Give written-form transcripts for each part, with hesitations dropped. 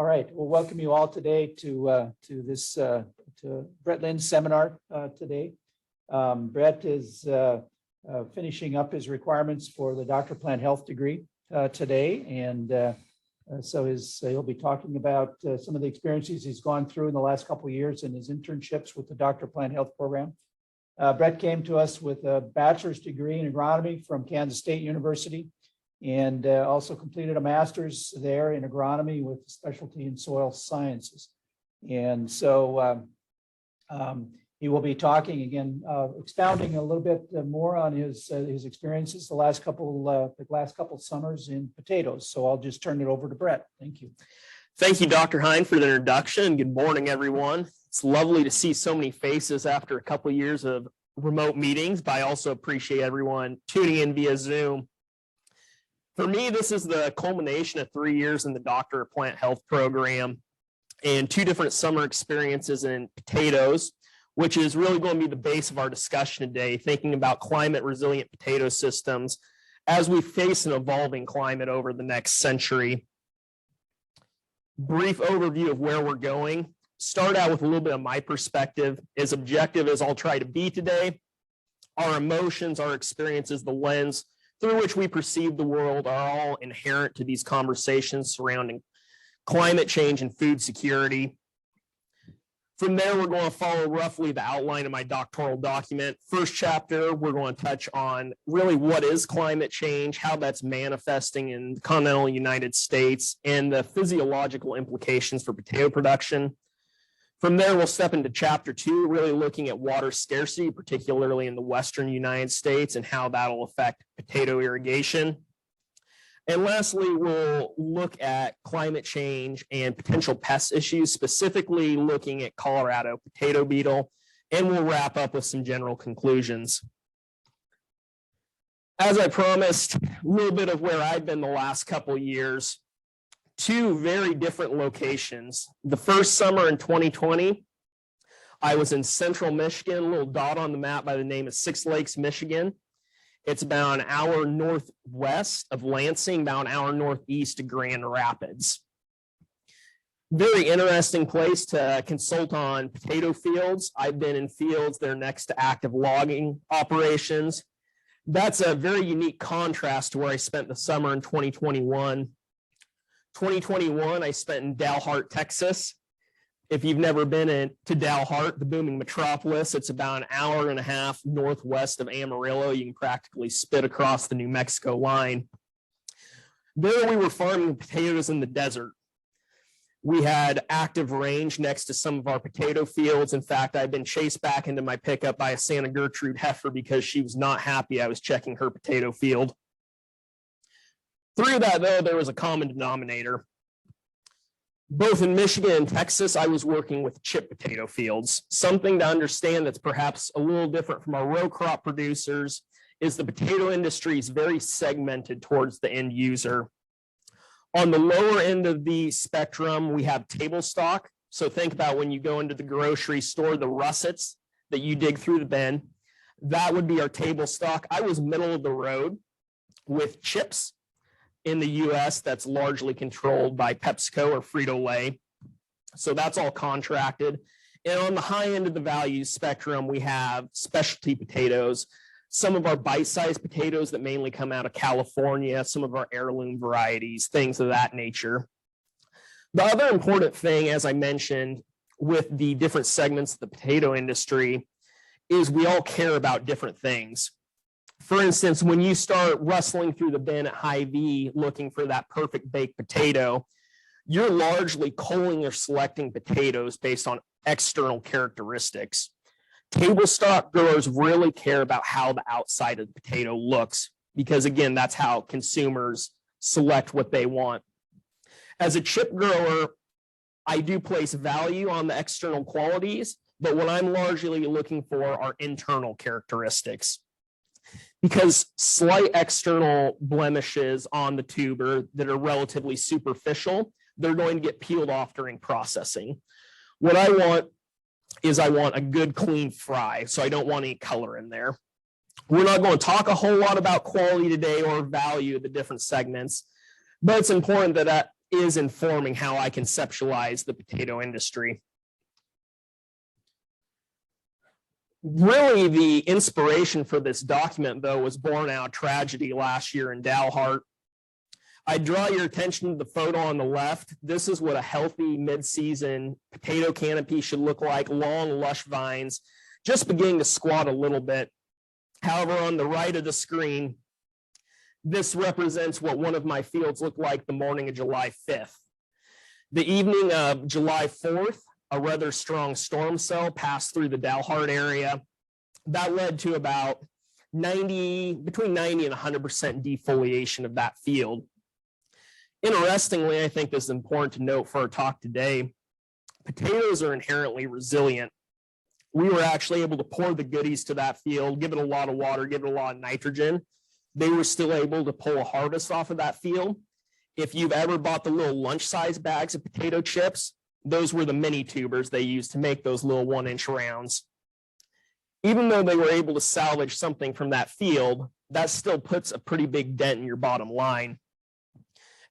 All right, we'll welcome you all today to this to Brett Lynn's seminar today. Brett is finishing up his requirements for the Doctor of Plant Health degree today, and so he'll be talking about some of the experiences he's gone through in the last couple of years in his internships with the Doctor of Plant Health program. Brett came to us with a bachelor's degree in agronomy from Kansas State University, and also completed a master's there in agronomy with a specialty in soil sciences. And so he will be talking again, expounding a little bit more on his experiences the last couple summers in potatoes. So I'll just turn it over to Brett. Thank you. Thank you, Dr. Hine, for the introduction. Good morning, everyone. It's lovely to see so many faces after a couple of years of remote meetings, but I also appreciate everyone tuning in via Zoom. For me, this is the culmination of 3 years in the Doctor of Plant Health program and 2 different summer experiences in potatoes, which is really going to be the base of our discussion today, thinking about climate resilient potato systems as we face an evolving climate over the next century. Brief overview of where we're going. Start out with a little bit of my perspective. As objective as I'll try to be today, our emotions, our experiences, the lens through which we perceive the world are all inherent to these conversations surrounding climate change and food security. From there, we're going to follow roughly the outline of my doctoral document. First chapter, we're going to touch on really what is climate change, how that's manifesting in the continental United States, and the physiological implications for potato production. From there, we'll step into chapter 2, really looking at water scarcity, particularly in the Western United States, and how that'll affect potato irrigation. And lastly, we'll look at climate change and potential pest issues, specifically looking at Colorado potato beetle, and we'll wrap up with some general conclusions. As I promised, a little bit of where I've been the last couple of years. 2 very different locations. The first summer in 2020, I was in central Michigan, a little dot on the map by the name of Six Lakes, Michigan. It's about an hour northwest of Lansing, about an hour northeast of Grand Rapids. Very interesting place to consult on potato fields. I've been in fields that are next to active logging operations. That's a very unique contrast to where I spent the summer in 2021. 2021, I spent in Dalhart, Texas. If you've never been to Dalhart, the booming metropolis, it's about an hour and a half northwest of Amarillo. You can practically spit across the New Mexico line. There we were farming potatoes in the desert. We had active range next to some of our potato fields. In fact, I'd been chased back into my pickup by a Santa Gertrude heifer because she was not happy I was checking her potato field. Through that, though, there was a common denominator. Both in Michigan and Texas, I was working with chip potato fields. Something to understand that's perhaps a little different from our row crop producers is the potato industry is very segmented towards the end user. On the lower end of the spectrum, we have table stock. So think about when you go into the grocery store, the russets that you dig through the bin. That would be our table stock. I was middle of the road with chips. In the US, that's largely controlled by PepsiCo or Frito-Lay. So that's all contracted. And on the high end of the value spectrum, we have specialty potatoes, some of our bite-sized potatoes that mainly come out of California, some of our heirloom varieties, things of that nature. The other important thing, as I mentioned, with the different segments of the potato industry is we all care about different things. For instance, when you start rustling through the bin at Hy-Vee looking for that perfect baked potato, you're largely culling or selecting potatoes based on external characteristics. Table stock growers really care about how the outside of the potato looks because, again, that's how consumers select what they want. As a chip grower, I do place value on the external qualities, but what I'm largely looking for are internal characteristics. Because slight external blemishes on the tuber that are relatively superficial, they're going to get peeled off during processing. What I want is I want a good clean fry, so I don't want any color in there. We're not going to talk a whole lot about quality today or value of the different segments, but it's important that is informing how I conceptualize the potato industry. Really, the inspiration for this document, though, was born out of tragedy last year in Dalhart. I draw your attention to the photo on the left. This is what a healthy mid-season potato canopy should look like, long, lush vines, just beginning to squat a little bit. However, on the right of the screen, this represents what one of my fields looked like the morning of July 5th. The evening of July 4th, a rather strong storm cell passed through the Dalhart area. That led to about between 90 and 100% defoliation of that field. Interestingly, I think this is important to note for our talk today, potatoes are inherently resilient. We were actually able to pour the goodies to that field, give it a lot of water, give it a lot of nitrogen. They were still able to pull a harvest off of that field. If you've ever bought the little lunch-size bags of potato chips, those were the mini tubers they used to make those little 1-inch rounds. Even though they were able to salvage something from that field, that still puts a pretty big dent in your bottom line.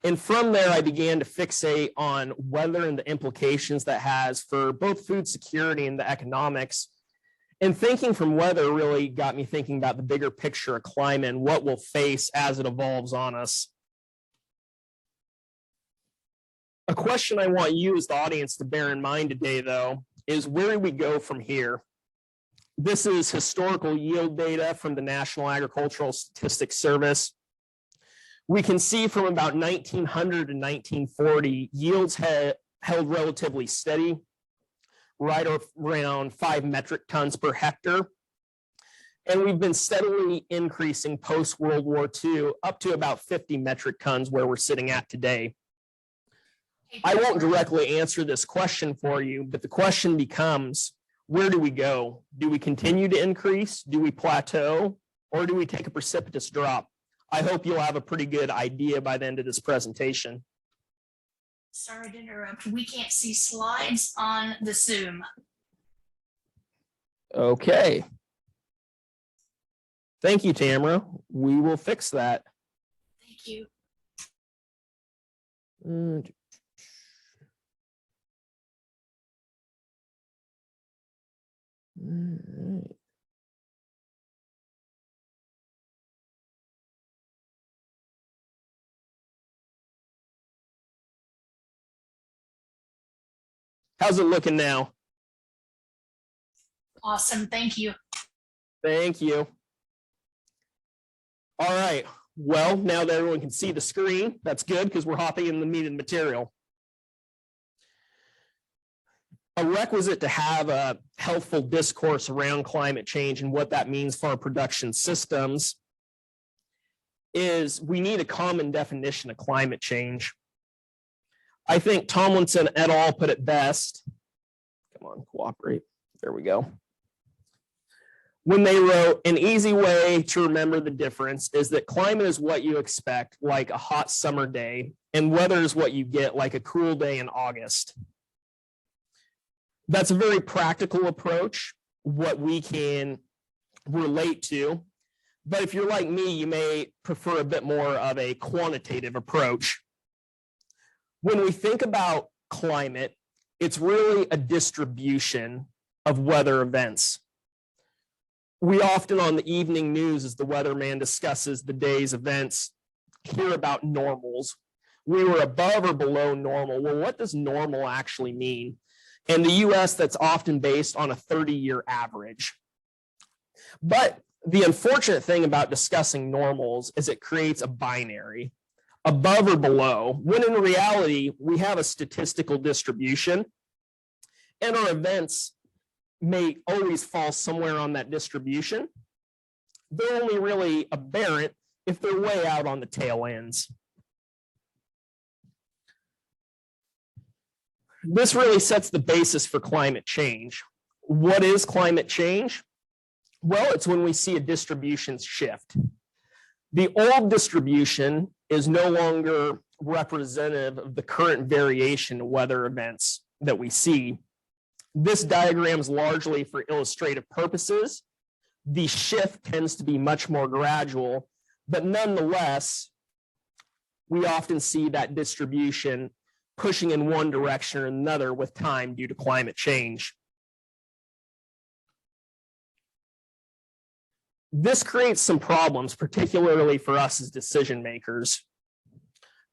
And from there, I began to fixate on weather and the implications that has for both food security and the economics. And thinking from weather really got me thinking about the bigger picture of climate and what we'll face as it evolves on us. A question I want you as the audience to bear in mind today, though, is where do we go from here? This is historical yield data from the National Agricultural Statistics Service. We can see from about 1900 to 1940, yields held relatively steady, right around 5 metric tons per hectare. And we've been steadily increasing post-World War II up to about 50 metric tons where we're sitting at today. I won't directly answer this question for you, but the question becomes, where do we go? Do we continue to increase? Do we plateau? Or do we take a precipitous drop? I hope you'll have a pretty good idea by the end of this presentation. Sorry to interrupt. We can't see slides on the Zoom. Okay. Thank you, Tamara. We will fix that. Thank you. How's it looking now? Awesome. Thank you. Thank you. All right. Well, now that everyone can see the screen, that's good because we're hopping in the meat and material. A requisite to have a healthful discourse around climate change and what that means for our production systems is we need a common definition of climate change. I think Tomlinson et al. Put it best. Come on, cooperate. There we go. When they wrote, an easy way to remember the difference is that climate is what you expect, like a hot summer day, and weather is what you get, like a cool day in August. That's a very practical approach, what we can relate to. But if you're like me, you may prefer a bit more of a quantitative approach. When we think about climate, it's really a distribution of weather events. We often on the evening news, as the weatherman discusses the day's events, hear about normals. We were above or below normal. Well, what does normal actually mean? In the US, that's often based on a 30-year average. But the unfortunate thing about discussing normals is it creates a binary, above or below, when in reality, we have a statistical distribution, and our events may always fall somewhere on that distribution. They're only really aberrant if they're way out on the tail ends. This really sets the basis for climate change. What is climate change? Well, it's when we see a distribution shift. The old distribution is no longer representative of the current variation of weather events that we see. This diagram is largely for illustrative purposes. The shift tends to be much more gradual, but nonetheless, we often see that distribution pushing in one direction or another with time due to climate change. This creates some problems, particularly for us as decision makers.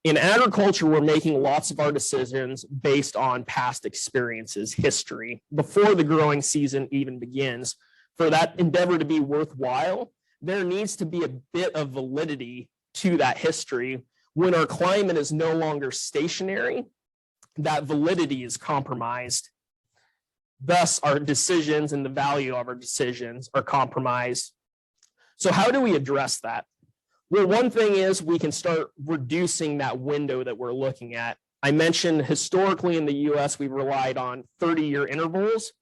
In agriculture, we're making lots of our decisions based on past experiences, history, before the growing season even begins. For that endeavor to be worthwhile, there needs to be a bit of validity to that history. When our climate is no longer stationary, that validity is compromised. Thus, our decisions and the value of our decisions are compromised. So how do we address that? Well, one thing is we can start reducing that window that we're looking at. I mentioned historically in the US, we've relied on 30-year intervals.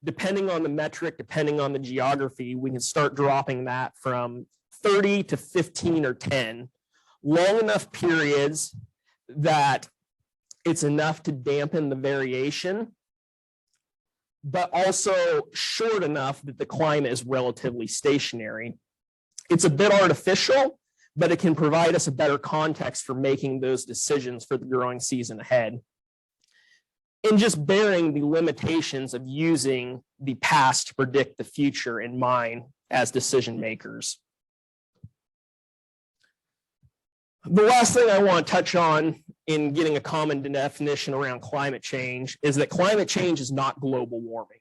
Depending on the metric, depending on the geography, we can start dropping that from 30 to 15 or 10. Long enough periods that it's enough to dampen the variation, but also short enough that the climate is relatively stationary. It's a bit artificial, but it can provide us a better context for making those decisions for the growing season ahead. And just bearing the limitations of using the past to predict the future in mind as decision makers. The last thing I want to touch on in getting a common definition around climate change is that climate change is not global warming.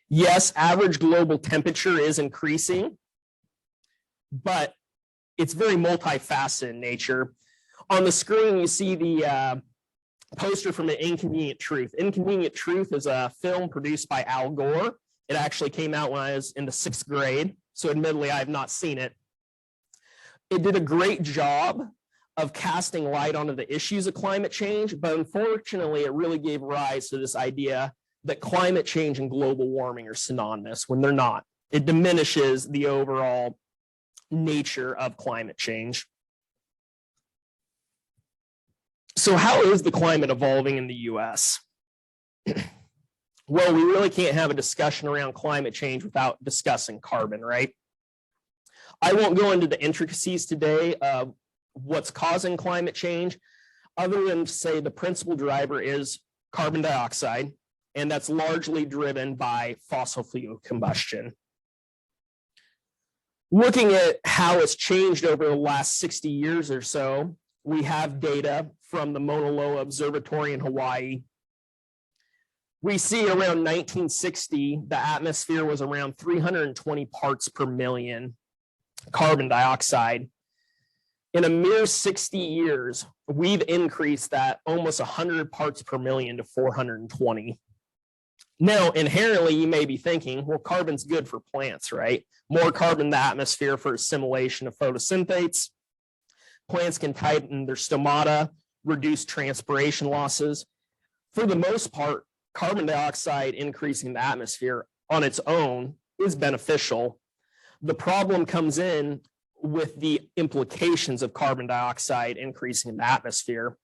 Yes, average global temperature is increasing, but it's very multifaceted in nature. On the screen, you see the poster from An Inconvenient Truth. Inconvenient Truth is a film produced by Al Gore. It actually came out when I was in the 6th grade, so admittedly I have not seen it. It did a great job of casting light onto the issues of climate change, but unfortunately it really gave rise to this idea that climate change and global warming are synonymous when they're not. It diminishes the overall nature of climate change. So how is the climate evolving in the US? Well, we really can't have a discussion around climate change without discussing carbon, right? I won't go into the intricacies today of what's causing climate change, other than to say the principal driver is carbon dioxide, and that's largely driven by fossil fuel combustion. Looking at how it's changed over the last 60 years or so, we have data from the Mauna Loa Observatory in Hawaii. We see around 1960, the atmosphere was around 320 parts per million carbon dioxide. In a mere 60 years, we've increased that almost 100 parts per million to 420. Now, inherently, you may be thinking, well, carbon's good for plants, right? More carbon in the atmosphere for assimilation of photosynthates. Plants can tighten their stomata, reduce transpiration losses. For the most part, carbon dioxide increasing the atmosphere on its own is beneficial. The problem comes in with the implications of carbon dioxide increasing in the atmosphere.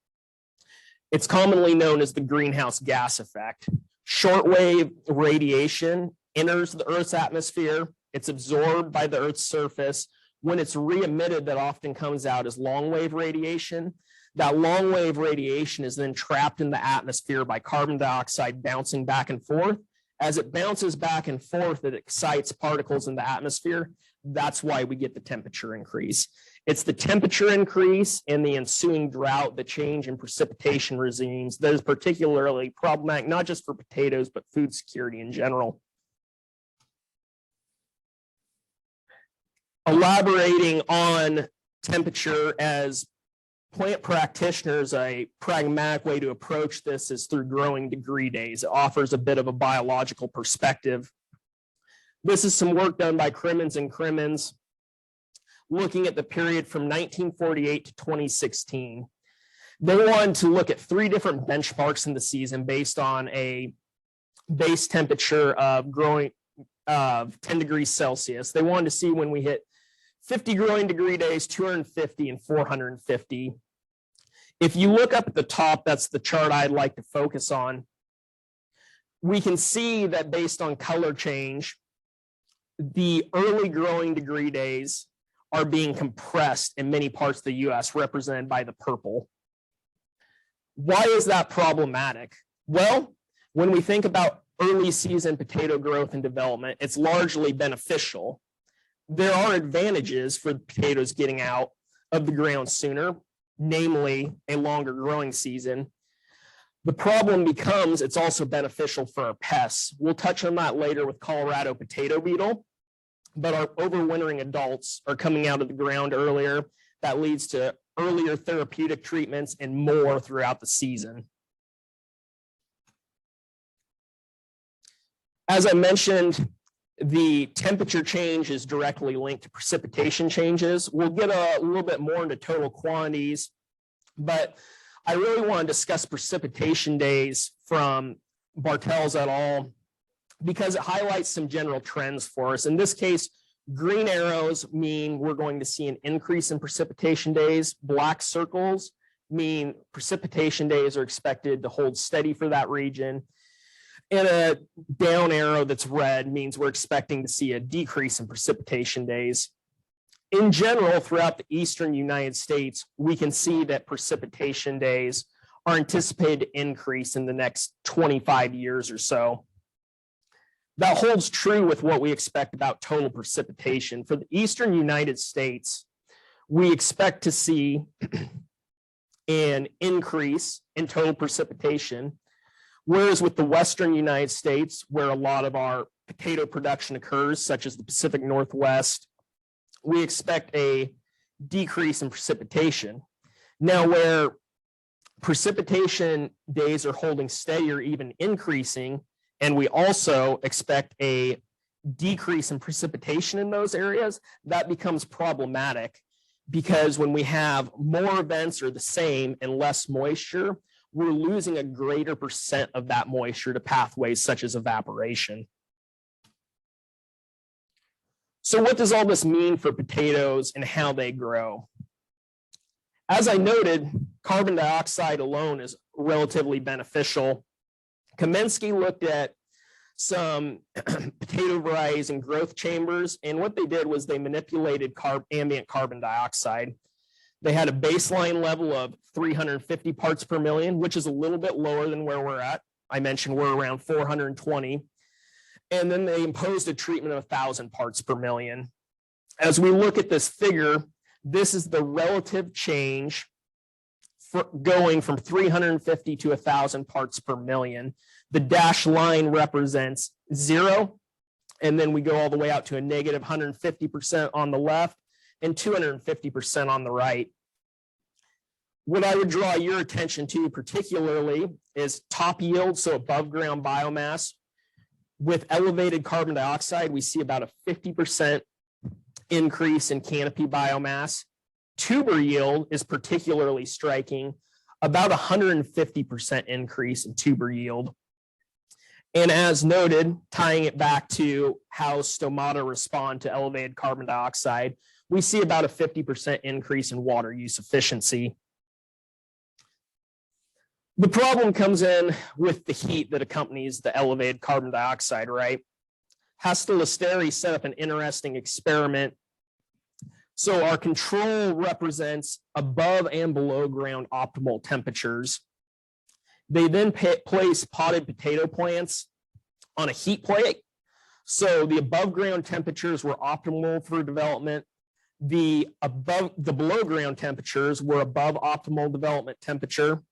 It's commonly known as the greenhouse gas effect. Shortwave radiation enters the Earth's atmosphere. It's absorbed by the Earth's surface. When it's re-emitted, that often comes out as long-wave radiation. That long-wave radiation is then trapped in the atmosphere by carbon dioxide bouncing back and forth. As it bounces back and forth, it excites particles in the atmosphere. That's why we get the temperature increase. It's the temperature increase and the ensuing drought, the change in precipitation regimes that is particularly problematic, not just for potatoes, but food security in general. Elaborating on temperature as plant practitioners, a pragmatic way to approach this is through growing degree days. It offers a bit of a biological perspective. This is some work done by Crimmins and Crimmins, looking at the period from 1948 to 2016. They wanted to look at 3 different benchmarks in the season based on a base temperature of growing of 10 degrees Celsius. They wanted to see when we hit 50 growing degree days, 250 and 450. If you look up at the top, that's the chart I'd like to focus on. We can see that based on color change, the early growing degree days are being compressed in many parts of the US, represented by the purple. Why is that problematic? Well, when we think about early season potato growth and development, it's largely beneficial. There are advantages for potatoes getting out of the ground sooner, namely a longer growing season. The problem becomes it's also beneficial for our pests. We'll touch on that later with Colorado potato beetle, but our overwintering adults are coming out of the ground earlier. That leads to earlier therapeutic treatments and more throughout the season. As I mentioned, the temperature change is directly linked to precipitation changes. We'll get a little bit more into total quantities, but I really want to discuss precipitation days from Bartels et al. Because it highlights some general trends for us. In this case, green arrows mean we're going to see an increase in precipitation days. Black circles mean precipitation days are expected to hold steady for that region. And a down arrow that's red means we're expecting to see a decrease in precipitation days. In general, throughout the eastern United States, we can see that precipitation days are anticipated to increase in the next 25 years or so. That holds true with what we expect about total precipitation. For the eastern United States, we expect to see an increase in total precipitation, whereas with the western United States, where a lot of our potato production occurs, such as the Pacific Northwest, we expect a decrease in precipitation. Now, where precipitation days are holding steady or even increasing, and we also expect a decrease in precipitation in those areas, that becomes problematic because when we have more events or the same and less moisture, we're losing a greater percent of that moisture to pathways such as evaporation. So what does all this mean for potatoes and how they grow? As I noted, carbon dioxide alone is relatively beneficial. Kaminsky looked at some potato varieties and growth chambers, and what they did was they manipulated ambient carbon dioxide. They had a baseline level of 350 parts per million, which is a little bit lower than where we're at. I mentioned we're around 420. And then they imposed a treatment of 1,000 parts per million. As we look at this figure, this is the relative change for going from 350 to 1,000 parts per million. The dashed line represents 0, and then we go all the way out to a negative 150% on the left and 250% on the right. What I would draw your attention to particularly is top yield, so above ground biomass. With elevated carbon dioxide, we see about a 50% increase in canopy biomass. Tuber yield is particularly striking, about 150% increase in tuber yield. And as noted, tying it back to how stomata respond to elevated carbon dioxide, we see about a 50% increase in water use efficiency. The problem comes in with the heat that accompanies the elevated carbon dioxide, right? Hastelisteri set up an interesting experiment. So our control represents above and below ground optimal temperatures. They then place potted potato plants on a heat plate. So the above ground temperatures were optimal for development. The below ground temperatures were above optimal development temperature.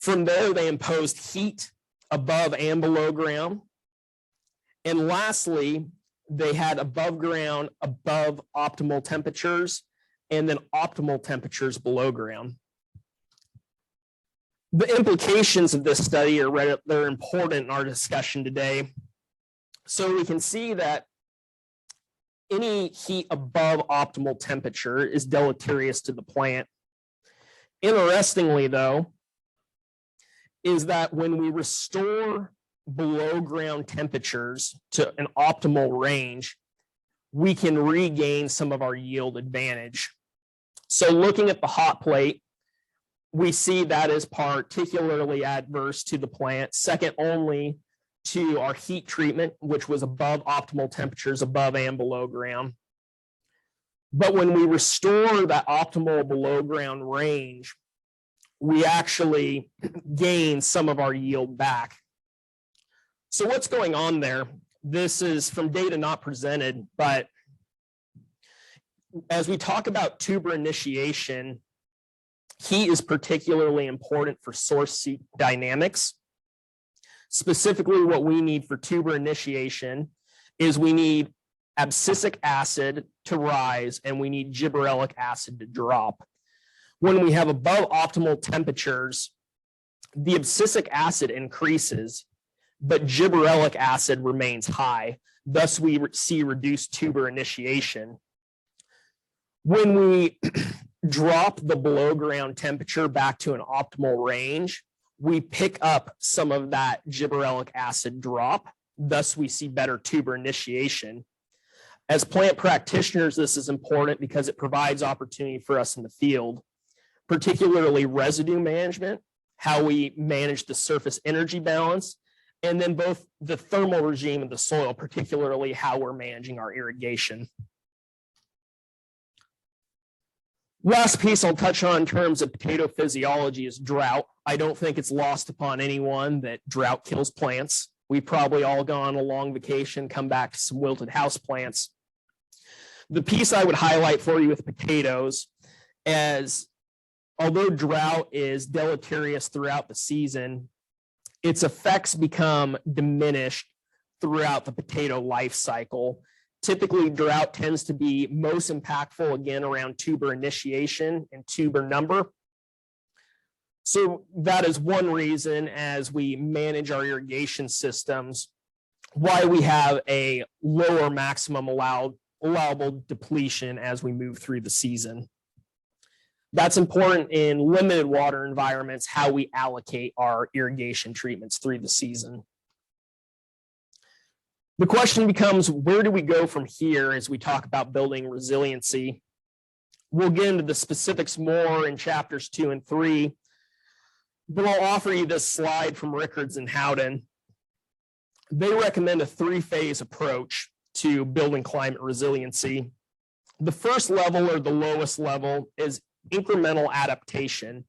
From there, they imposed heat above and below ground. And lastly, they had above ground, above optimal temperatures, and then optimal temperatures below ground. The implications of this study they're important in our discussion today. So we can see that any heat above optimal temperature is deleterious to the plant. Interestingly, though, is that when we restore below ground temperatures to an optimal range, we can regain some of our yield advantage. So looking at the hot plate, we see that is particularly adverse to the plant, second only to our heat treatment, which was above optimal temperatures above and below ground. But when we restore that optimal below ground range, we actually gain some of our yield back. So what's going on there? This is from data not presented, but as we talk about tuber initiation, heat is particularly important for source seep dynamics. Specifically, what we need for tuber initiation is we need abscisic acid to rise and we need gibberellic acid to drop. When we have above optimal temperatures, the abscisic acid increases, but gibberellic acid remains high. Thus, we see reduced tuber initiation. When we drop the below ground temperature back to an optimal range, we pick up some of that gibberellic acid drop. Thus, we see better tuber initiation. As plant practitioners, this is important because it provides opportunity for us in the field, particularly residue management, how we manage the surface energy balance, and then both the thermal regime of the soil, particularly how we're managing our irrigation. Last piece I'll touch on in terms of potato physiology is drought. I don't think it's lost upon anyone that drought kills plants. We've probably all gone a long vacation, come back to some wilted house plants. The piece I would highlight for you with potatoes is, although drought is deleterious throughout the season, its effects become diminished throughout the potato life cycle. Typically, drought tends to be most impactful again around tuber initiation and tuber number. So that is one reason, as we manage our irrigation systems, why we have a lower maximum allowable depletion as we move through the season. That's important in limited water environments, how we allocate our irrigation treatments through the season. The question becomes, where do we go from here as we talk about building resiliency? We'll get into the specifics more in chapters 2 and 3, but I'll offer you this slide from Rickards and Howden. They recommend a 3-phase approach to building climate resiliency. The first level, or the lowest level, is incremental adaptation.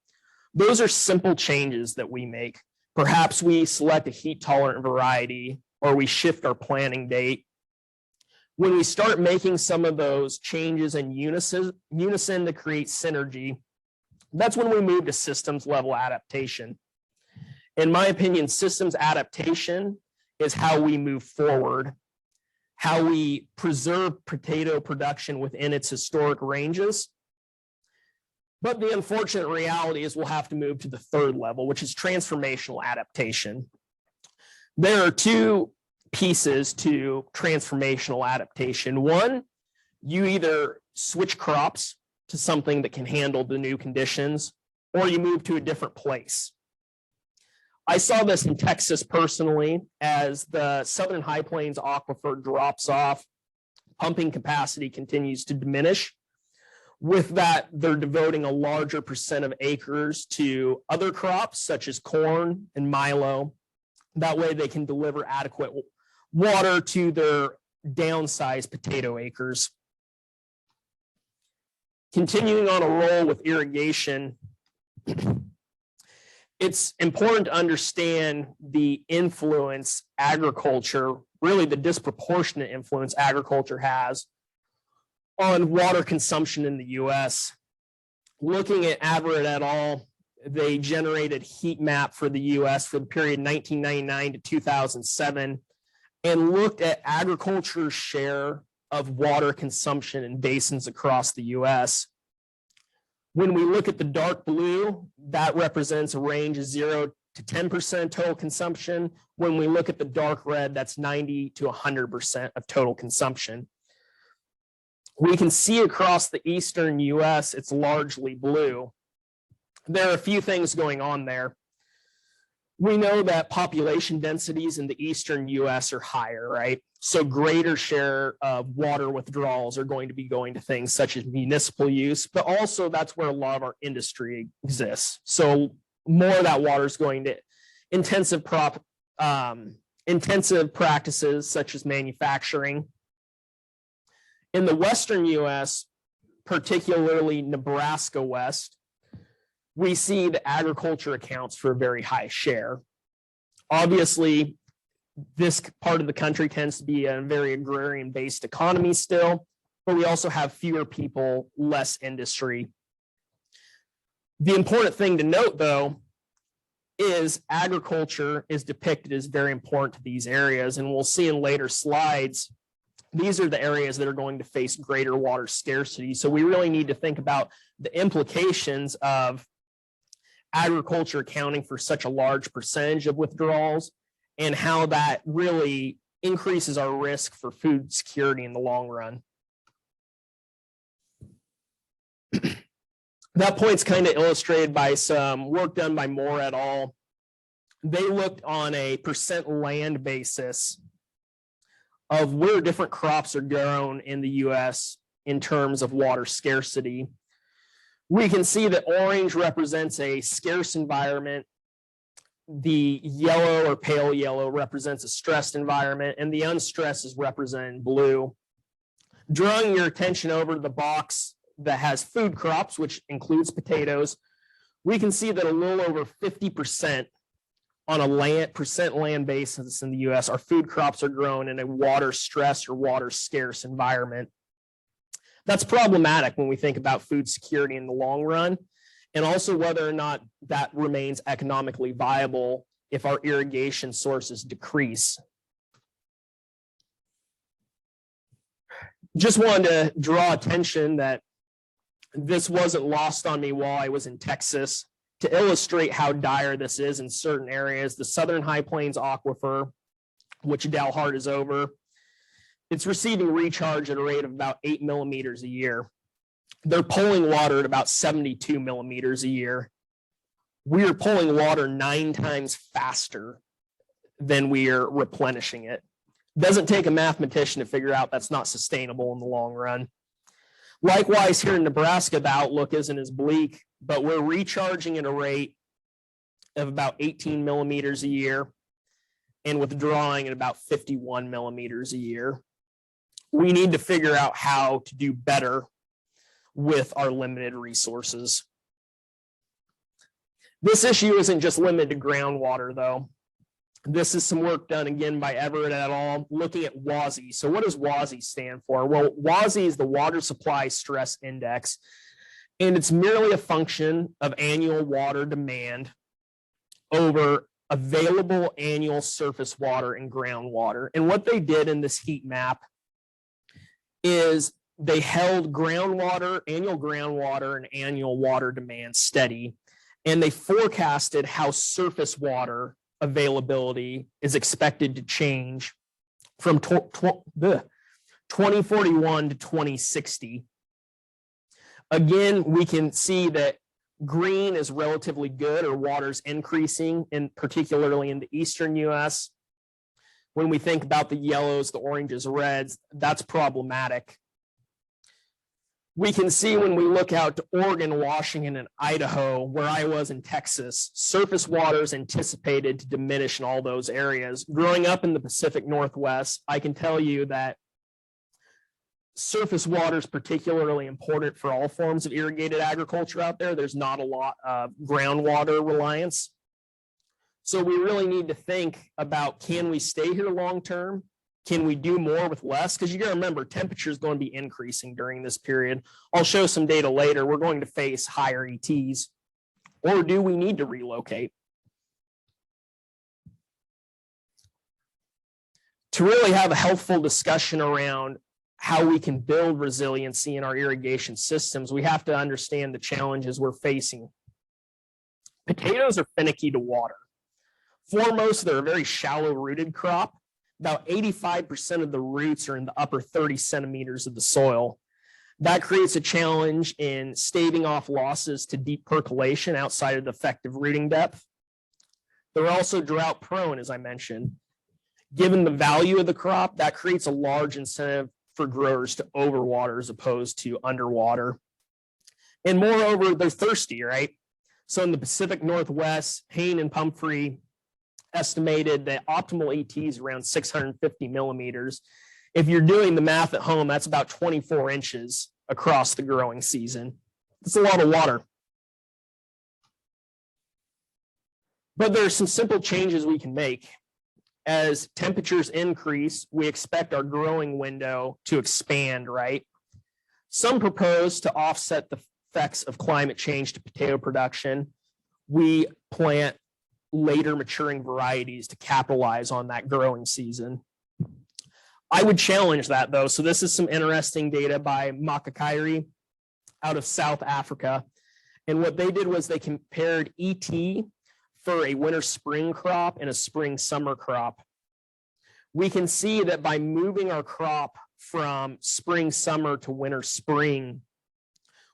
Those are simple changes that we make. Perhaps we select a heat tolerant variety, or we shift our planting date. When we start making some of those changes in unison to create synergy, that's when we move to systems level adaptation. In my opinion, systems adaptation is how we move forward, how we preserve potato production within its historic ranges. But the unfortunate reality is we'll have to move to the third level, which is transformational adaptation. There are 2 pieces to transformational adaptation. One, you either switch crops to something that can handle the new conditions, or you move to a different place. I saw this in Texas personally, as the Southern High Plains aquifer drops off, pumping capacity continues to diminish. With that, they're devoting a larger percent of acres to other crops such as corn and milo. That way they can deliver adequate water to their downsized potato acres. Continuing on a roll with irrigation, it's important to understand the influence agriculture, really the disproportionate influence agriculture has on water consumption in the US. Looking at Averett et al., they generated heat map for the US for the period 1999 to 2007 and looked at agriculture's share of water consumption in basins across the US. When we look at the dark blue, that represents a range of 0 to 10% total consumption. When we look at the dark red, that's 90 to 100% of total consumption. We can see across the eastern US, it's largely blue. There are a few things going on there. We know that population densities in the eastern US are higher, right? So greater share of water withdrawals are going to be going to things such as municipal use, but also that's where a lot of our industry exists. So more of that water is going to intensive practices such as manufacturing. In the western US, particularly Nebraska West, we see that agriculture accounts for a very high share. Obviously, this part of the country tends to be a very agrarian-based economy still, but we also have fewer people, less industry. The important thing to note, though, is agriculture is depicted as very important to these areas, and we'll see in later slides, these are the areas that are going to face greater water scarcity. So we really need to think about the implications of agriculture accounting for such a large percentage of withdrawals and how that really increases our risk for food security in the long run. That point's kind of illustrated by some work done by Moore et al. They looked on a percent land basis of where different crops are grown in the US in terms of water scarcity. We can see that orange represents a scarce environment. The yellow or pale yellow represents a stressed environment, and the unstressed is represented in blue. Drawing your attention over to the box that has food crops, which includes potatoes, we can see that a little over 50% on a land basis in the US, our food crops are grown in a water stressed or water scarce environment. That's problematic when we think about food security in the long run, and also whether or not that remains economically viable if our irrigation sources decrease. Just wanted to draw attention that this wasn't lost on me while I was in Texas to illustrate how dire this is in certain areas. The Southern High Plains Aquifer, which Dalhart is over, it's receiving recharge at a rate of about 8 millimeters a year. They're pulling water at about 72 millimeters a year. We are pulling water 9 times faster than we are replenishing it. Doesn't take a mathematician to figure out that's not sustainable in the long run. Likewise, here in Nebraska, the outlook isn't as bleak, but we're recharging at a rate of about 18 millimeters a year and withdrawing at about 51 millimeters a year. We need to figure out how to do better with our limited resources. This issue isn't just limited to groundwater, though. This is some work done again by Everett et al. Looking at WASI. So what does WASI stand for? Well, WASI is the Water Supply Stress Index, and it's merely a function of annual water demand over available annual surface water and groundwater. And what they did in this heat map is they held groundwater, annual groundwater, and annual water demand steady, and they forecasted how surface water availability is expected to change from 2041 to 2060. Again, we can see that green is relatively good, or water's increasing, particularly in the eastern US. When we think about the yellows, the oranges, reds, that's problematic. We can see when we look out to Oregon, Washington, and Idaho, where I was in Texas, surface water is anticipated to diminish in all those areas. Growing up in the Pacific Northwest, I can tell you that surface water is particularly important for all forms of irrigated agriculture out there. There's not a lot of groundwater reliance. So we really need to think about, can we stay here long-term? Can we do more with less? Because you got to remember, temperature is going to be increasing during this period. I'll show some data later. We're going to face higher ETs. Or do we need to relocate? To really have a helpful discussion around how we can build resiliency in our irrigation systems, we have to understand the challenges we're facing. Potatoes are finicky to water. Foremost, they're a very shallow rooted crop. About 85% of the roots are in the upper 30 centimeters of the soil. That creates a challenge in staving off losses to deep percolation outside of the effective rooting depth. They're also drought prone, as I mentioned. Given the value of the crop, that creates a large incentive for growers to overwater as opposed to underwater. And moreover, they're thirsty, right? So in the Pacific Northwest, Hain and Pumphrey estimated that optimal ET is around 650 millimeters. If you're doing the math at home, that's about 24 inches across the growing season. It's a lot of water. But there are some simple changes we can make. As temperatures increase, we expect our growing window to expand, right? Some propose to offset the effects of climate change to potato production. We plant later maturing varieties to capitalize on that growing season. I would challenge that though. So this is some interesting data by Makakairi out of South Africa. And what they did was they compared ET for a winter spring crop and a spring summer crop. We can see that by moving our crop from spring summer to winter spring,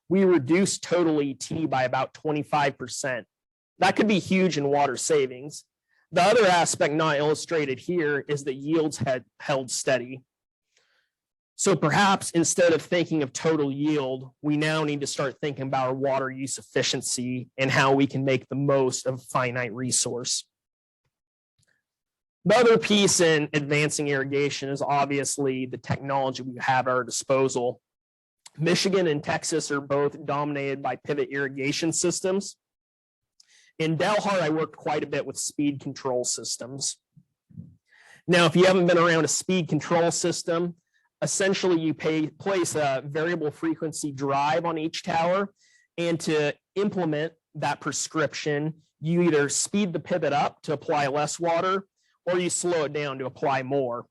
we reduce total ET by about 25%. That could be huge in water savings. The other aspect not illustrated here is that yields had held steady. So perhaps instead of thinking of total yield, we now need to start thinking about our water use efficiency and how we can make the most of a finite resource. The other piece in advancing irrigation is obviously the technology we have at our disposal. Michigan and Texas are both dominated by pivot irrigation systems. In Dalhart, I worked quite a bit with speed control systems. Now, if you haven't been around a speed control system, essentially you place a variable frequency drive on each tower, and to implement that prescription, you either speed the pivot up to apply less water, or you slow it down to apply more.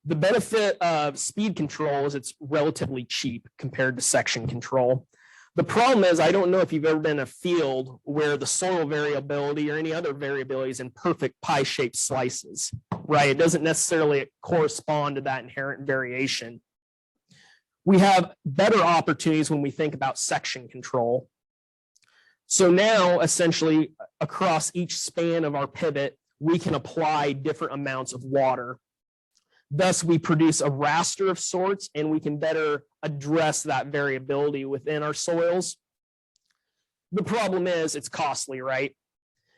The benefit of speed control is it's relatively cheap compared to section control. The problem is, I don't know if you've ever been in a field where the soil variability or any other variability is in perfect pie-shaped slices, right? It doesn't necessarily correspond to that inherent variation. We have better opportunities when we think about section control. So now, essentially, across each span of our pivot, we can apply different amounts of water. Thus, we produce a raster of sorts, and we can better address that variability within our soils. The problem is it's costly, right?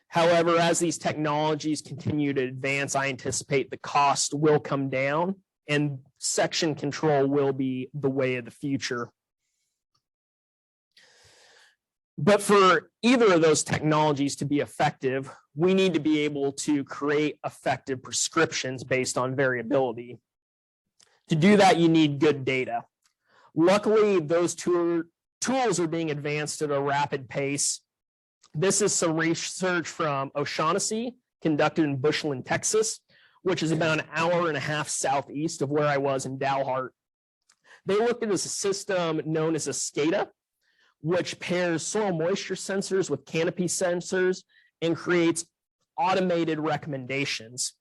However, as these technologies continue to advance, I anticipate the cost will come down and section control will be the way of the future. But for either of those technologies to be effective, we need to be able to create effective prescriptions based on variability. To do that, you need good data. Luckily, those tools are being advanced at a rapid pace. This is some research from O'Shaughnessy, conducted in Bushland, Texas, which is about an hour and a half southeast of where I was in Dalhart. They looked at a system known as a SCADA, which pairs soil moisture sensors with canopy sensors and creates automated recommendations.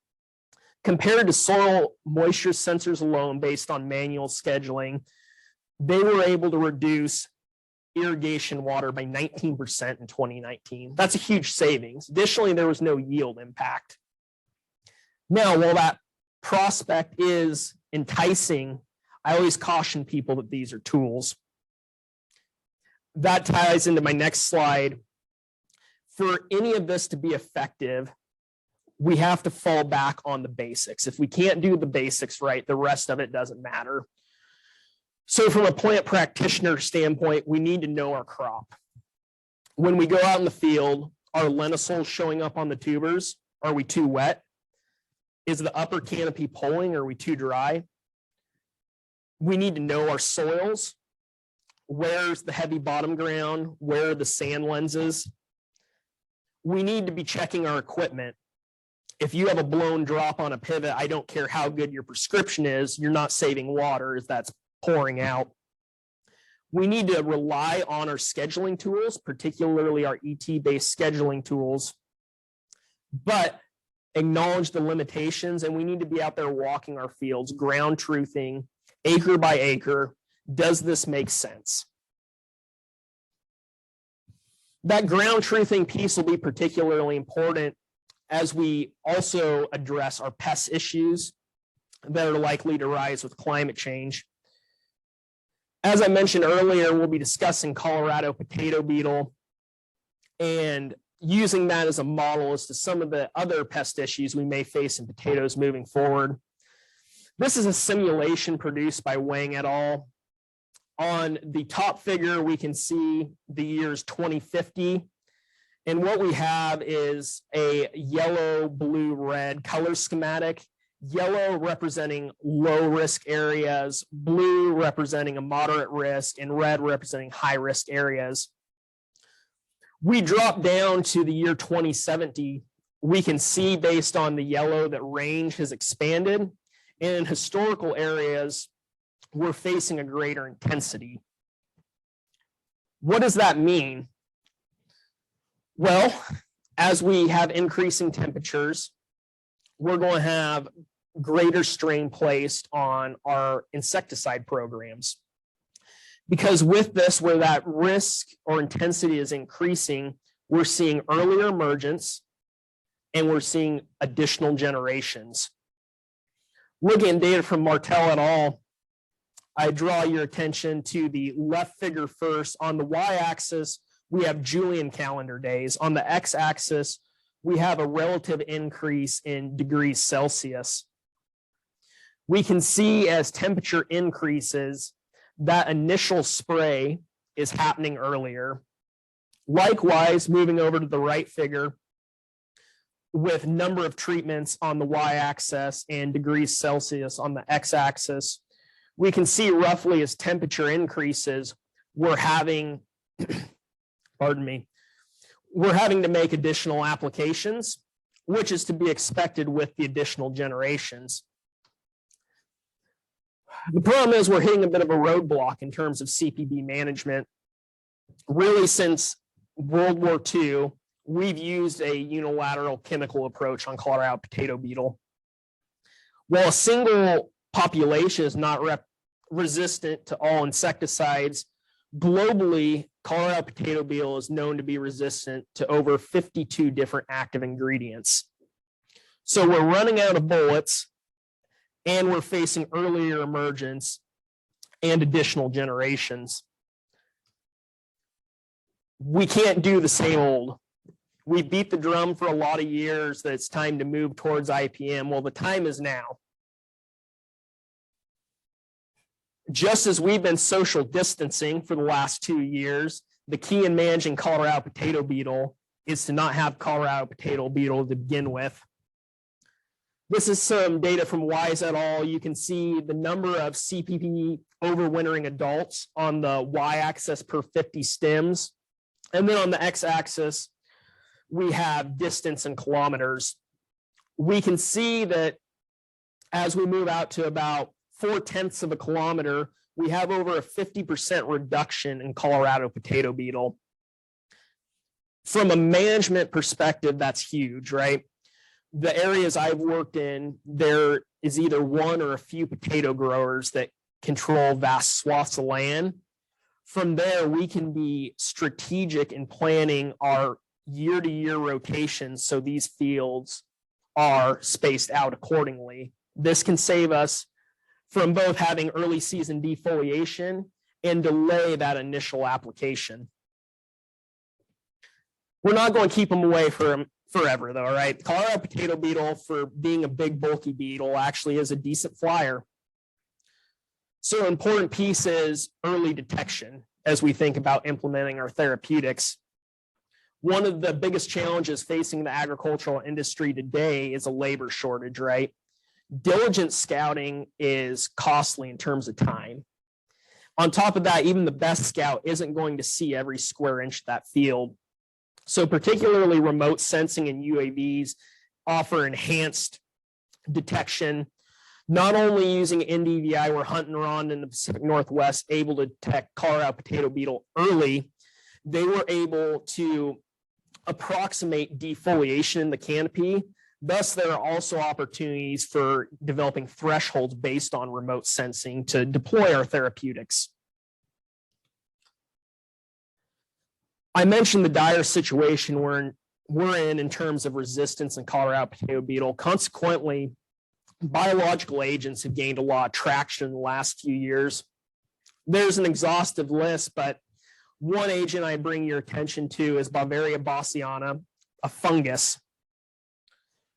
Compared to soil moisture sensors alone based on manual scheduling, they were able to reduce irrigation water by 19% in 2019. That's a huge savings. Additionally, there was no yield impact. Now, while that prospect is enticing, I always caution people that these are tools. That ties into my next slide. For any of this to be effective, we have to fall back on the basics. If we can't do the basics right, the rest of it doesn't matter. So from a plant practitioner standpoint, we need to know our crop. When we go out in the field, are lenticels showing up on the tubers? Are we too wet? Is the upper canopy pulling? Are we too dry? We need to know our soils. Where's the heavy bottom ground? Where are the sand lenses? We need to be checking our equipment. If you have a blown drop on a pivot, I don't care how good your prescription is, you're not saving water as that's pouring out. We need to rely on our scheduling tools, particularly our ET-based scheduling tools, but acknowledge the limitations, and we need to be out there walking our fields, ground truthing, acre by acre. Does this make sense? That ground truthing piece will be particularly important as we also address our pest issues that are likely to rise with climate change. As I mentioned earlier, we'll be discussing Colorado potato beetle and using that as a model as to some of the other pest issues we may face in potatoes moving forward. This is a simulation produced by Wang et al. On the top figure, we can see the years 2050. And what we have is a yellow, blue, red color schematic. Yellow representing low risk areas, blue representing a moderate risk, and red representing high risk areas. We drop down to the year 2070. We can see based on the yellow that range has expanded. And in historical areas, we're facing a greater intensity. What does that mean? Well, as we have increasing temperatures, we're going to have greater strain placed on our insecticide programs. Because with this, where that risk or intensity is increasing, we're seeing earlier emergence and we're seeing additional generations. Looking at data from Martell et al., I draw your attention to the left figure first. On the y-axis, we have Julian calendar days. On the x-axis, we have a relative increase in degrees Celsius. We can see as temperature increases, that initial spray is happening earlier. Likewise, moving over to the right figure, with number of treatments on the y-axis and degrees Celsius on the x-axis, we can see roughly as temperature increases, we're having, pardon me, we're having to make additional applications, which is to be expected with the additional generations. The problem is we're hitting a bit of a roadblock in terms of CPB management. Really, since World War II, we've used a unilateral chemical approach on Colorado potato beetle. While a single population is not resistant to all insecticides, globally, Colorado potato beetle is known to be resistant to over 52 different active ingredients. So we're running out of bullets, and we're facing earlier emergence and additional generations. We can't do the same old. We beat the drum for a lot of years that it's time to move towards IPM. Well, the time is now. Just as we've been social distancing for the last 2 years, the key in managing Colorado potato beetle is to not have Colorado potato beetle to begin with. This is some data from Wise et al. You can see the number of CPP overwintering adults on the y-axis per 50 stems. And then on the x-axis, we have distance in kilometers. We can see that as we move out to about 0.4 of a kilometer, we have over a 50% reduction in Colorado potato beetle. From a management perspective, that's huge, right? The areas I've worked in, there is either one or a few potato growers that control vast swaths of land. From there, we can be strategic in planning our year-to-year rotations so these fields are spaced out accordingly. This can save us from both having early season defoliation and delay that initial application. We're not going to keep them away from forever though, right? Colorado potato beetle, for being a big bulky beetle, actually is a decent flyer. So an important piece is early detection as we think about implementing our therapeutics. One of the biggest challenges facing the agricultural industry today is a labor shortage, right? Diligent scouting is costly in terms of time. On top of that, even the best scout isn't going to see every square inch of that field. So particularly remote sensing and UAVs offer enhanced detection. Not only using NDVI, we're hunting around in the Pacific Northwest, able to detect Colorado potato beetle early. They were able to approximate defoliation in the canopy. Thus, there are also opportunities for developing thresholds based on remote sensing to deploy our therapeutics. I mentioned the dire situation we're in terms of resistance in Colorado potato beetle. Consequently, biological agents have gained a lot of traction in the last few years. There's an exhaustive list, but one agent I bring your attention to is Bavaria bassiana, a fungus.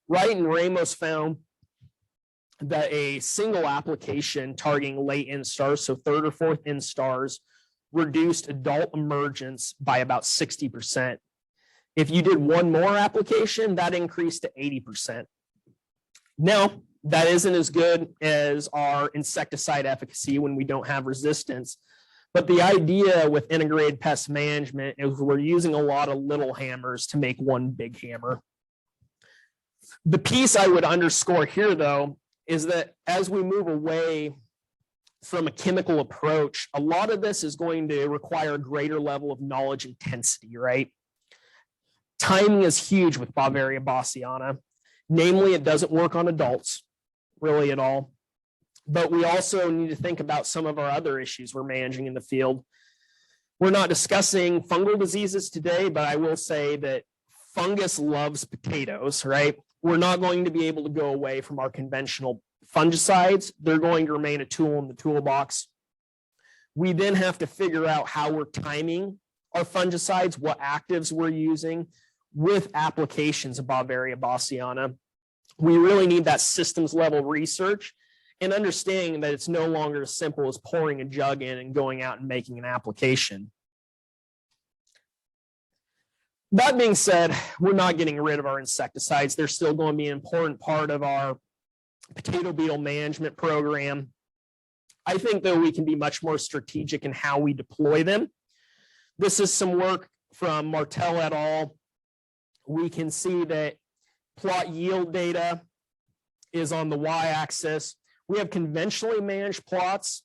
Wright and Ramos found that a single application targeting late instars, so third or fourth instars, reduced adult emergence by about 60%. If you did one more application, that increased to 80%. Now, that isn't as good as our insecticide efficacy when we don't have resistance. But the idea with integrated pest management is we're using a lot of little hammers to make one big hammer. The piece I would underscore here, though, is that as we move away from a chemical approach, a lot of this is going to require a greater level of knowledge intensity, right? Timing is huge with Bavaria bassiana. Namely, it doesn't work on adults really at all. But we also need to think about some of our other issues we're managing in the field. We're not discussing fungal diseases today, but I will say that fungus loves potatoes, right? We're not going to be able to go away from our conventional fungicides. They're going to remain a tool in the toolbox. We then have to figure out how we're timing our fungicides, what actives we're using with applications of Bavaria bassiana. We really need that systems level research and understanding that it's no longer as simple as pouring a jug in and going out and making an application. That being said, we're not getting rid of our insecticides. They're still going to be an important part of our potato beetle management program. I think, though, we can be much more strategic in how we deploy them. This is some work from Martel et al. We can see that plot yield data is on the y-axis. We have conventionally managed plots.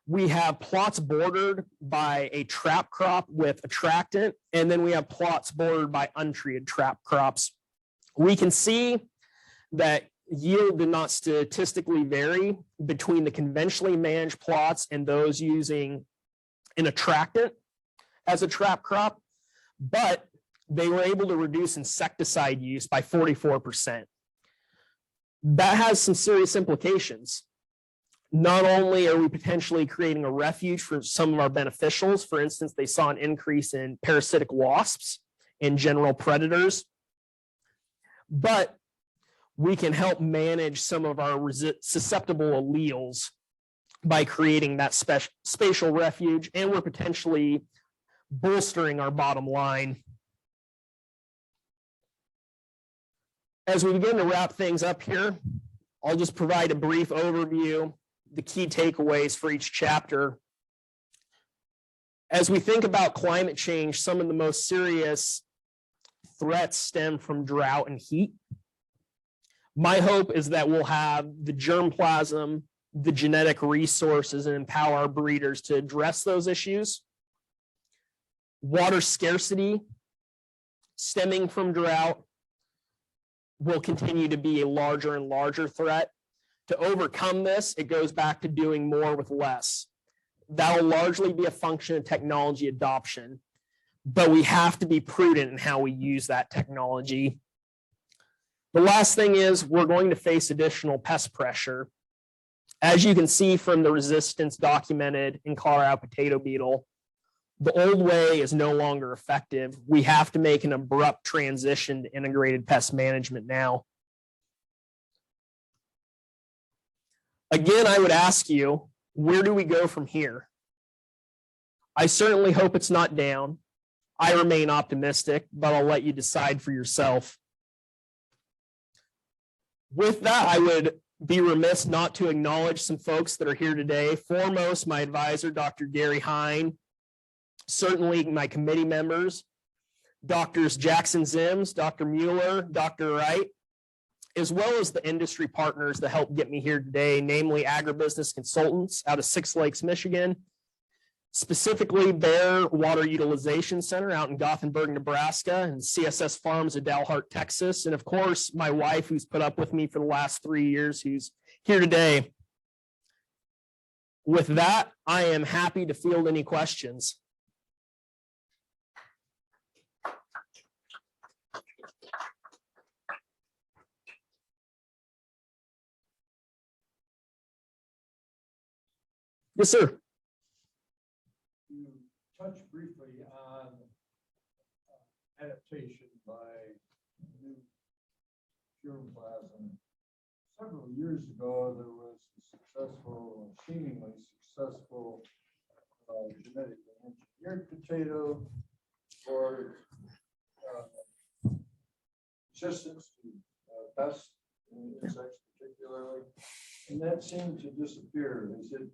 We have plots bordered by a trap crop with attractant, and then we have plots bordered by untreated trap crops. We can see that yield did not statistically vary between the conventionally managed plots and those using an attractant as a trap crop, but they were able to reduce insecticide use by 44%. That has some serious implications. Not only are we potentially creating a refuge for some of our beneficials, for instance, they saw an increase in parasitic wasps and general predators, but we can help manage some of our susceptible alleles by creating that spatial refuge, and we're potentially bolstering our bottom line. As we begin to wrap things up here, I'll just provide a brief overview, the key takeaways for each chapter. As we think about climate change, some of the most serious threats stem from drought and heat. My hope is that we'll have the germplasm, the genetic resources, and empower our breeders to address those issues. Water scarcity stemming from drought will continue to be a larger and larger threat. To overcome this, it goes back to doing more with less. That will largely be a function of technology adoption, but we have to be prudent in how we use that technology. The last thing is we're going to face additional pest pressure. As you can see from the resistance documented in Colorado potato beetle, the old way is no longer effective. We have to make an abrupt transition to integrated pest management now. Again, I would ask you, where do we go from here? I certainly hope it's not down. I remain optimistic, but I'll let you decide for yourself. With that, I would be remiss not to acknowledge some folks that are here today. Foremost, my advisor, Dr. Gary Hine. Certainly my committee members, Drs. Jackson Zims, Dr. Mueller, Dr. Wright, as well as the industry partners that helped get me here today, namely agribusiness consultants out of Six Lakes, Michigan, specifically Bear Water Utilization Center out in Gothenburg, Nebraska, and CSS Farms of Dalhart, Texas, and of course, my wife, who's put up with me for the last 3 years, who's here today. With that, I am happy to field any questions. Yes, sir. You touched briefly on adaptation by new germplasm several years ago, there was a successful, seemingly successful genetically engineered potato for resistance to pests and insects particularly, and that seemed to disappear. Is it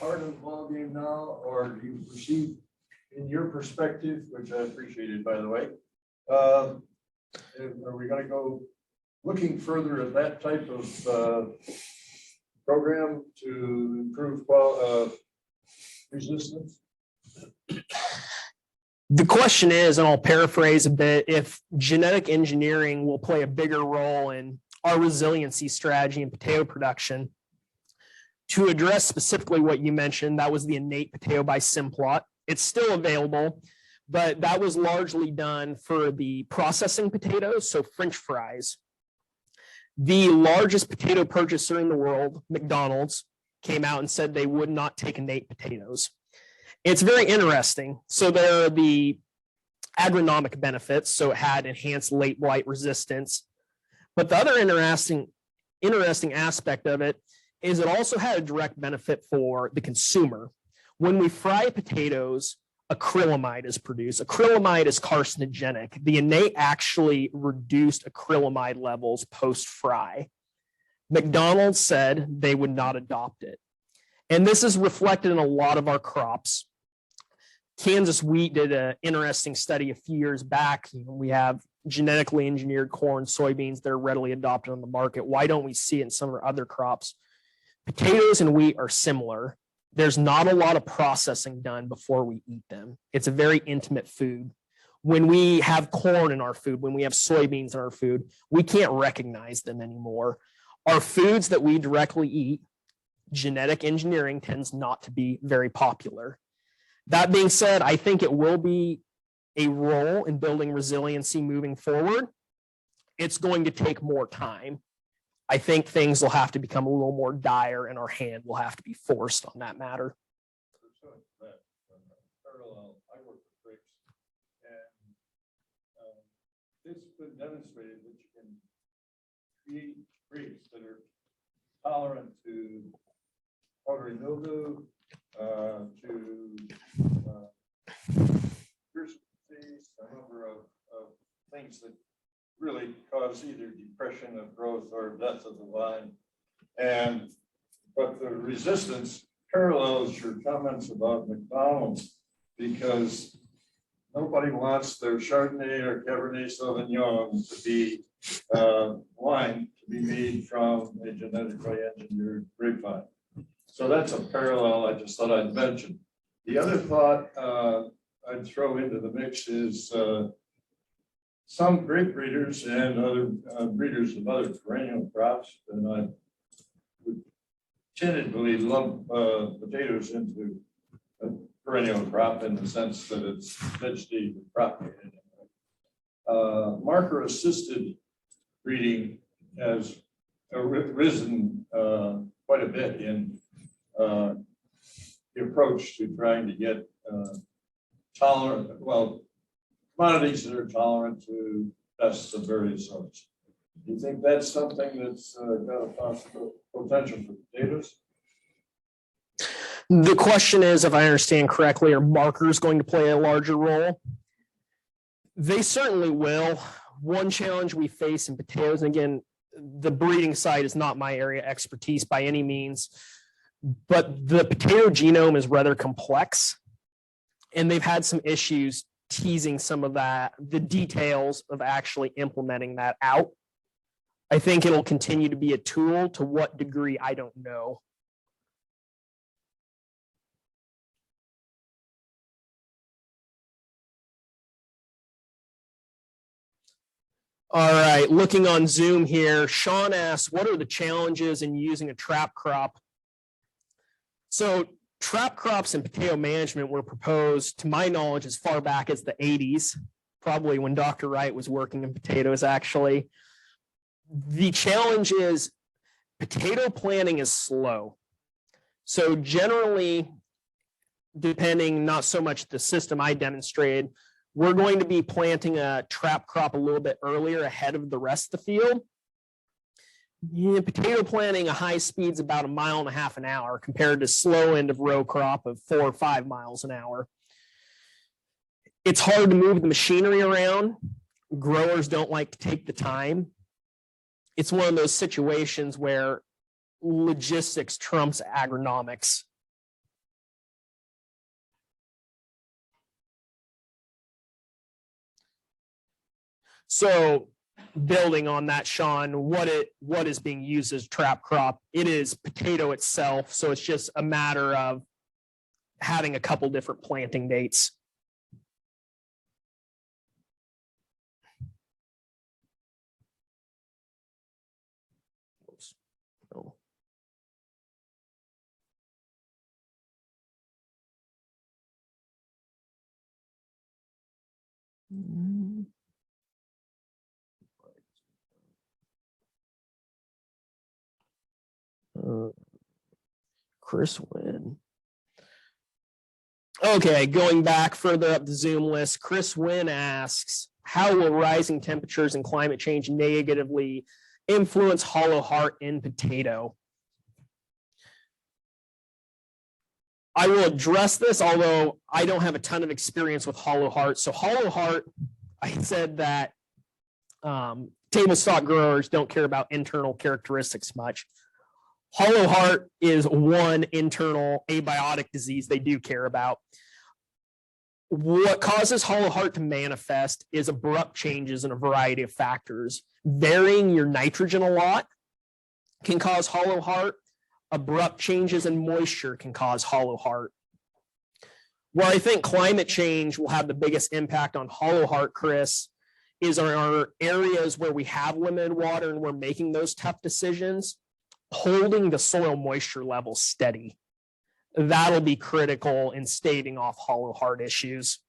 part of the ballgame now, or do you perceive, in your perspective, which I appreciated, by the way, are we going to go looking further at that type of program to improve resistance? The question is, and I'll paraphrase a bit, if genetic engineering will play a bigger role in our resiliency strategy in potato production. To address specifically what you mentioned, that was the innate potato by Simplot. It's still available, but that was largely done for the processing potatoes, so French fries. The largest potato purchaser in the world, McDonald's, came out and said they would not take innate potatoes. It's very interesting. So there are the agronomic benefits. So it had enhanced late blight resistance. But the other interesting aspect of it is it also had a direct benefit for the consumer. When we fry potatoes, acrylamide is produced. Acrylamide is carcinogenic. The innate actually reduced acrylamide levels post-fry. McDonald's said they would not adopt it. And this is reflected in a lot of our crops. Kansas Wheat did an interesting study a few years back. We have genetically engineered corn, soybeans, they're readily adopted on the market. Why don't we see it in some of our other crops? Potatoes and wheat are similar. There's not a lot of processing done before we eat them. It's a very intimate food. When we have corn in our food, when we have soybeans in our food, we can't recognize them anymore. Our foods that we directly eat, genetic engineering tends not to be very popular. That being said, I think it will be a role in building resiliency moving forward. It's going to take more time. I think things will have to become a little more dire and our hand will have to be forced on that matter. Parallel, I work with grapes, and it's been demonstrated that you can create grapes that are tolerant to powdery mildew, to a number of things that really cause either depression of growth or death of the vine. But the resistance parallels your comments about McDonald's, because nobody wants their Chardonnay or Cabernet Sauvignon to be wine to be made from a genetically engineered grapevine. So that's a parallel I just thought I'd mention. The other thought I'd throw into the mix is some grape breeders and other breeders of other perennial crops, and I would tentatively lump potatoes into a perennial crop in the sense that it's vegetative propagated. Marker assisted breeding has risen quite a bit in the approach to trying to get commodities that are tolerant to pests of various sorts. Do you think that's something that's got a possible potential for potatoes? The question is, if I understand correctly, are markers going to play a larger role? They certainly will. One challenge we face in potatoes, and again, the breeding side is not my area of expertise by any means, but the potato genome is rather complex, and they've had some issues teasing some of that, the details of actually implementing that out. I think it'll continue to be a tool. To what degree, I don't know. All right, looking on Zoom here, Sean asks, what are the challenges in using a trap crop? So trap crops in potato management were proposed, to my knowledge, as far back as the 80s, probably when Dr. Wright was working in potatoes, actually. The challenge is potato planting is slow. So generally, depending not so much the system I demonstrated, we're going to be planting a trap crop a little bit earlier ahead of the rest of the field. Yeah, potato planting, a high speed's about 1.5 miles an hour compared to slow end of row crop of 4 or 5 miles an hour. It's hard to move the machinery around. Growers don't like to take the time. It's one of those situations where logistics trumps agronomics. So building on that, Sean, what is being used as trap crop? It is potato itself. So it's just a matter of having a couple different planting dates. Oops. No. Chris Wynn. Okay, going back further up the Zoom list, Chris Wynn asks, how will rising temperatures and climate change negatively influence hollow heart in potato? I will address this, although I don't have a ton of experience with hollow heart. So hollow heart, I said that table stock growers don't care about internal characteristics much. Hollow heart is one internal abiotic disease they do care about. What causes hollow heart to manifest is abrupt changes in a variety of factors. Varying your nitrogen a lot can cause hollow heart. Abrupt changes in moisture can cause hollow heart. Where I think climate change will have the biggest impact on hollow heart, Chris, is our areas where we have limited water and we're making those tough decisions. Holding the soil moisture level steady. That'll be critical in staving off hollow heart issues.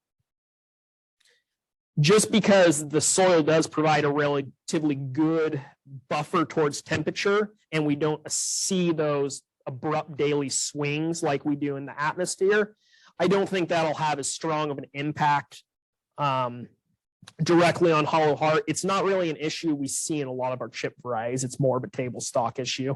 Just because the soil does provide a relatively good buffer towards temperature and we don't see those abrupt daily swings like we do in the atmosphere, I don't think that'll have as strong of an impact directly on hollow heart. It's not really an issue we see in a lot of our chip varieties. It's more of a table stock issue.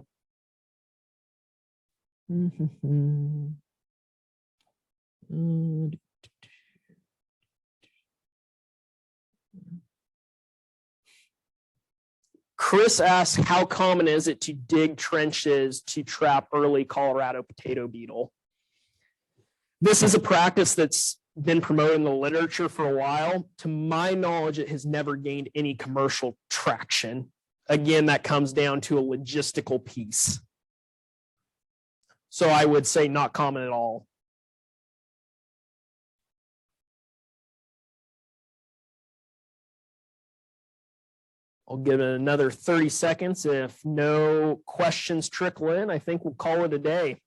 Chris asks, how common is it to dig trenches to trap early Colorado potato beetle? This is a practice that's been promoted in the literature for a while. To my knowledge, it has never gained any commercial traction. Again, that comes down to a logistical piece. So I would say not common at all. I'll give it another 30 seconds. If no questions trickle in, I think we'll call it a day.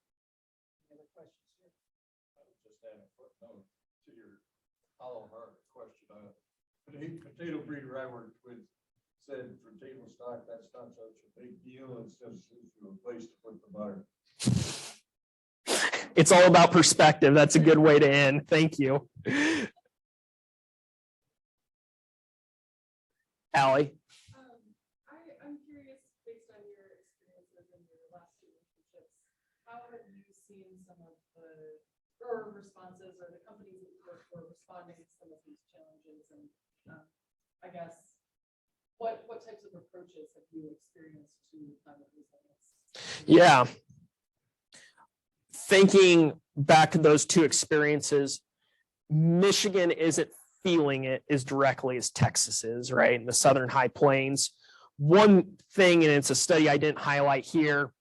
Just add a footnote to your hollow heart question. Potato breeder I worked with said for table stock, that's not such a big deal. It's just a place to put the butter. It's all about perspective. That's a good way to end. Thank you. Allie. I'm curious, based on your experiences in your last two internships, how have you seen some of the grower responses or the companies that you work for responding to some of these challenges? And I guess, what types of approaches have you experienced to climate resilience? Yeah. Thinking back to those two experiences, Michigan isn't feeling it as directly as Texas is, right? In the Southern High Plains. One thing, and it's a study I didn't highlight here,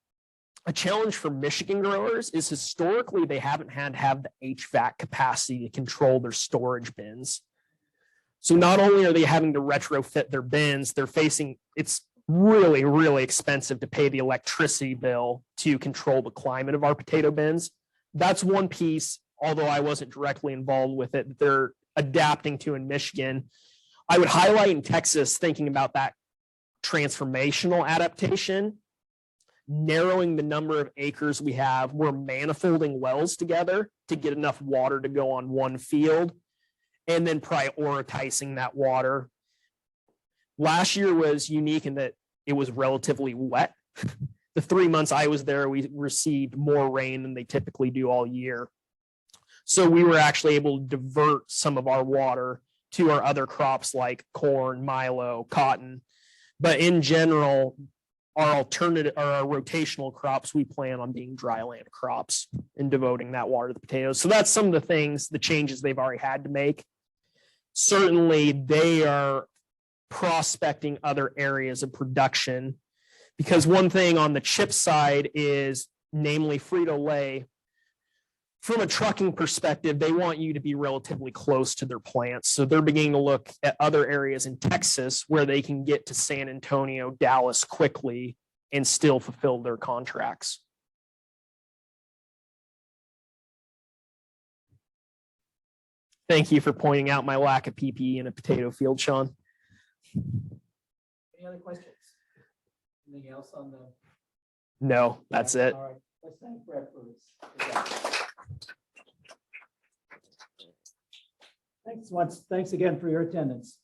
a challenge for Michigan growers is historically they haven't had to have the HVAC capacity to control their storage bins. So not only are they having to retrofit their bins, they're facing, it's really, really expensive to pay the electricity bill to control the climate of our potato bins. That's one piece, although I wasn't directly involved with it, they're adapting to in Michigan. I would highlight in Texas, thinking about that transformational adaptation, narrowing the number of acres we have. We're manifolding wells together to get enough water to go on one field, and then prioritizing that water. Last year was unique in that it was relatively wet the 3 months I was there, we received more rain than they typically do all year. So we were actually able to divert some of our water to our other crops like corn, milo, cotton. But in general, our alternative or our rotational crops, we plan on being dry land crops and devoting that water to the potatoes. So that's some of the things, the changes they've already had to make. Certainly, they are prospecting other areas of production, because one thing on the chip side is, namely Frito-Lay, from a trucking perspective, they want you to be relatively close to their plants. So they're beginning to look at other areas in Texas where they can get to San Antonio, Dallas quickly and still fulfill their contracts. Thank you for pointing out my lack of PPE in a potato field, Sean. Any other questions? Anything else on the? No, that's it. All right, let's thank Brett for his. Thanks again for your attendance.